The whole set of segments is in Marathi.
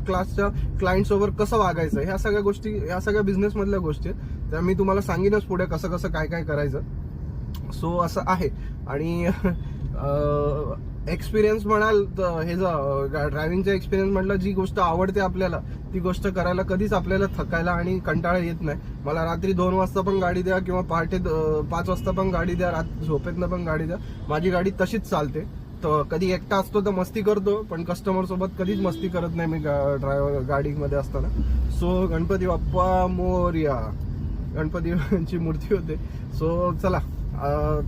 क्लासच्या क्लायंट सोबत कसं वागायचं, ह्या सगळ्या गोष्टी, ह्या सगळ्या बिझनेस मधल्या गोष्टी आहेत. त्या मी तुम्हाला सांगेनच पुढे कसं कसं काय काय करायचं. सो असं आहे. आणि एक्सपिरियन्स म्हणाल तर हे ड्रायव्हिंगचा एक्सपिरियन्स म्हटलं, जी गोष्ट आवडते आपल्याला ती गोष्ट करायला कधीच आपल्याला थकायला आणि कंटाळा येत नाही. मला रात्री 2 वाजता पण गाडी द्या किंवा पहाटे 5 वाजता पण गाडी द्या, झोपेतनं पण गाडी द्या, माझी गाडी तशीच चालते. तर कधी एकटा असतो तर मस्ती करतो, पण कस्टमर सोबत कधीच मस्ती करत नाही मी ड्रायव्हर गाडीमध्ये असताना. सो गणपती बाप्पा मोरया, गणपतीची मूर्ती होते. सो चला,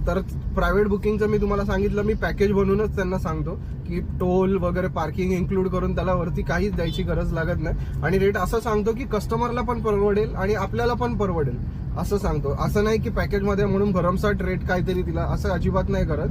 तर प्रायव्हेट बुकिंगचं मी तुम्हाला सांगितलं, मी पॅकेज बनवूनच त्यांना सांगतो की टोल वगैरे पार्किंग इन्क्लूड करून त्याला वरती काहीच द्यायची गरज लागत नाही. आणि रेट असं सांगतो की कस्टमरला पण परवडेल आणि आपल्याला पण परवडेल असं सांगतो. असं नाही की पॅकेजमध्ये म्हणून भरमसाठ रेट काहीतरी दिला, असं अजिबात नाही करत.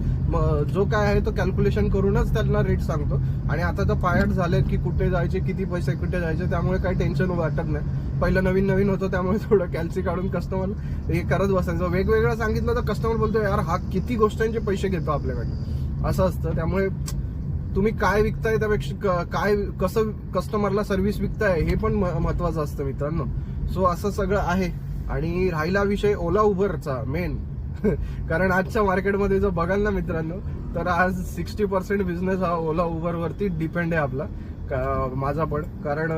जो काय आहे तो कॅल्क्युलेशन करूनच त्यांना रेट सांगतो. आणि आता तर पायट झाले की कुठे जायचे, किती पैसे कुठे जायचे, त्यामुळे काही टेन्शन वाटत नाही. पहिलं नवीन नवीन होतं त्यामुळे थोडं कॅल्सी काढून कस्टमर हे करत बसायचं. वेगवेगळं सांगितलं तर कस्टमर बोलतो यार हा किती गोष्टींचे पैसे घेतो आपल्याकडे, असं असतं. त्यामुळे तुम्ही काय विकताय त्यापेक्षा काय कसं कस्टमरला सर्व्हिस विकताय हे पण महत्वाचं असतं मित्रांनो. सो असं सगळं आहे. आणि राहिला विषय ओला उबरचा मेन कारण आजच्या मार्केटमध्ये जर बघाल ना मित्रांनो, तर आज 60% बिझनेस हा ओला उबरवरती डिपेंड आहे आपला, माझा पण. कारण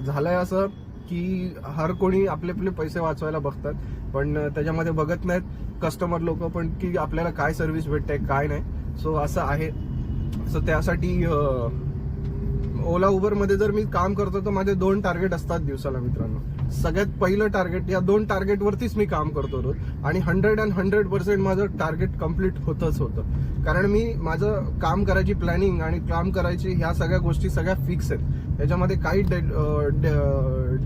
झालंय असं की हर कोणी आपले आपले पैसे वाचवायला बघतात, पण त्याच्यामध्ये बघत नाहीत कस्टमर लोक पण की आपल्याला काय सर्व्हिस भेटते काय नाही. सो असं आहे. सो त्यासाठी ओला उबरमध्ये जर मी काम करतो तर माझे 2 टार्गेट असतात दिवसाला मित्रांनो. सगळ्यात पहिलं टार्गेट, या 2 टार्गेटवरतीच मी काम करतो रोज. आणि 100% माझं टार्गेट कम्प्लीट होतच होतं. कारण मी माझं काम करायची प्लॅनिंग आणि काम करायची ह्या सगळ्या गोष्टी सगळ्या फिक्स आहेत. त्याच्यामध्ये काही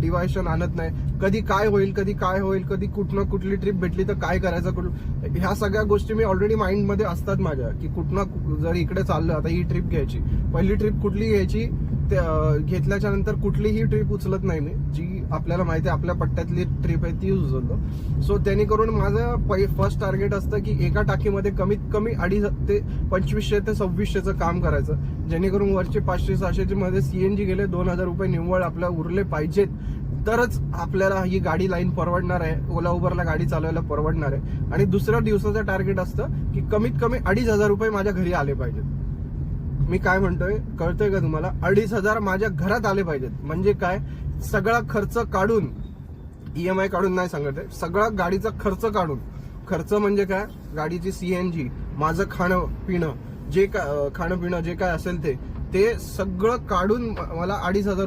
डिवायशन आणत नाही. कधी काय होईल, कधी काय होईल, कधी कुठनं कुठली ट्रिप भेटली तर काय करायचं, ह्या सगळ्या गोष्टी मी ऑलरेडी माइंडमध्ये असतात माझ्या. की कुठनं जर इकडे चाललं, आता ही ट्रिप घ्यायची, पहिली ट्रिप कुठली घ्यायची, घेतल्याच्या नंतर कुठलीही ट्रिप उचलत नाही मी, जी आपल्याला माहिती आहे आपल्या पट्ट्यातली ट्रिप आहे ती उचलतो. सो त्यांनी करून माझं फर्स्ट टार्गेट असतं की एका टाकीमध्ये कमीत कमी 250 ते 2500 ते 2600चं काम करायचं, जेणेकरून वरचे 500-600 मध्ये सीएनजी गेले, 2000 रुपये निव्वळ आपल्या उरले पाहिजेत, तरच आपल्याला ही गाडी लाईन परवडणार आहे, ओला उबरला गाडी चालवायला परवडणार आहे. आणि दुसऱ्या दिवसाचं टार्गेट असतं की कमीत कमी 2500 रुपये माझ्या घरी आले पाहिजेत. मी काय म्हणतोय कळतोय का तुम्हाला? 2500 माझ्या घरात आले पाहिजेत. म्हणजे काय, सगळा खर्च काढून, EMI काढून नाही सांगत आहे, सगळा गाडीचा खर्च काढून. खर्च म्हणजे काय, गाडीची सीएनजी, माझं खाणं पिणं, जे काय खाणं पिणं जे काय असेल ते सगळं काढून मला 2500